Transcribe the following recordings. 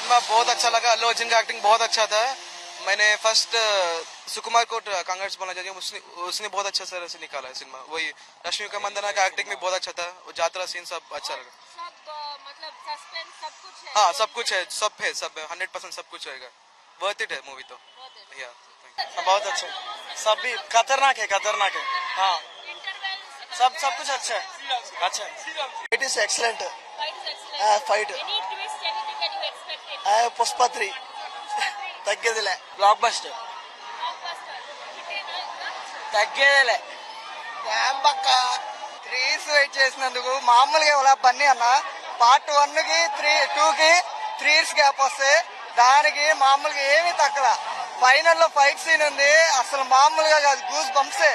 Cinema बहुत अच्छा लगा. अल्लू अर्जुन का एक्टिंग बहुत अच्छा था. मैंने फर्स्ट सुकुमार को कांग्रेस बोलना चाहती हूँ. उसने बहुत अच्छा तरह से निकाला है सिनेमा. वही रश्मिका मंदाना का एक्टिंग भी बहुत अच्छा था. वो यात्रा सीन सब अच्छा लगा. मतलब सस्पेंस सब कुछ है. हाँ सब कुछ है. सब 100% सब कुछ रहेगा. वर्थ इट है मूवी तो. या बहुत अच्छा. सब भी खतरनाक है. हाँ सब कुछ अच्छा है. It is excellent. Fight Pushpa 3 తగ్గేదిలే. బ్లాక్ బస్టర్ తగ్గేదిలే. పక్క 3 వెయిట్ చేసినందుకు మామూలుగా ఇలా బన్నీ అన్న పార్ట్ 1 కి 2 కి 3 ఇయర్స్ గ్యాప్ వస్తే దానికి మామూలుగా ఏమీ తక్కల. ఫైనల్ లో ఫైట్ సీన్ ఉంది, అసలు మామూలుగా కాదు, గూస్ బంప్సే.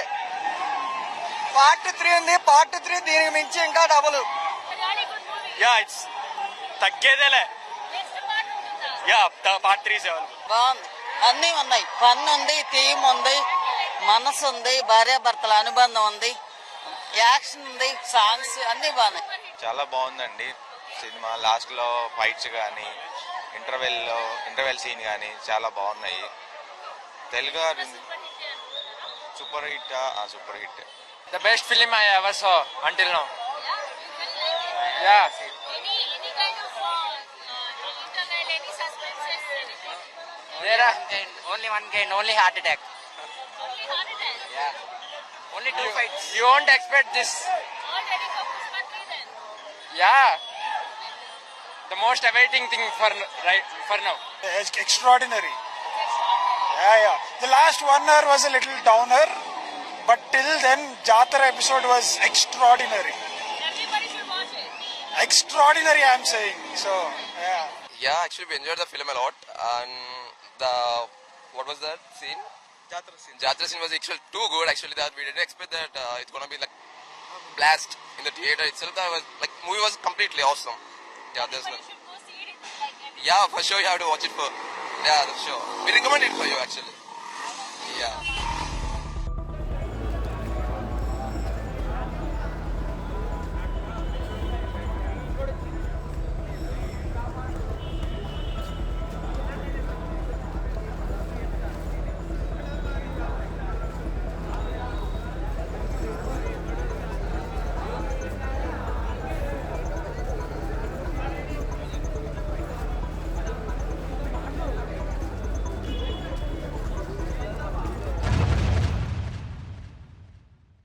పార్ట్ 3 ఉంది, పార్ట్ 3 దీనికి మించి ఇంకా డబుల్. ఇట్స్ తగ్గేదేలే. పార్ట్ 3 బాగుంది. అన్నీ ఉన్నాయి. ఫన్ ఉంది, థీమ్ ఉంది, మనసు ఉంది, భార్యాభర్తల అనుబంధం ఉంది, యాక్షన్ ఉంది, సాంగ్స్ అన్ని బాగున్నాయి. చాలా బాగుందండి సినిమా. లాస్ట్ లో ఫైట్స్ కానీ ఇంటర్వెల్ సీన్ కానీ చాలా బాగున్నాయి. Telugu super hit. The best film I ever saw until now. Yeah Only one gain, only heart attack. only 2 fights. You won't expect this. Yeah, the most awaiting thing for now. Extraordinary. Yeah. The last 1 hour was a little downer, but till then Jatara episode was extraordinary. Everybody should watch it. Extraordinary, I'm saying. So Yeah, actually we enjoyed the film a lot. And what was that scene? Jatra scene was actually too good. Actually, that we didn't expect that it's gonna be like blast in the theater itself. That was like movie was completely awesome. Yeah, there's no. You should go see it. Like Yeah, for sure you have to watch it for. Yeah, for sure. We recommend it for you actually. Yeah.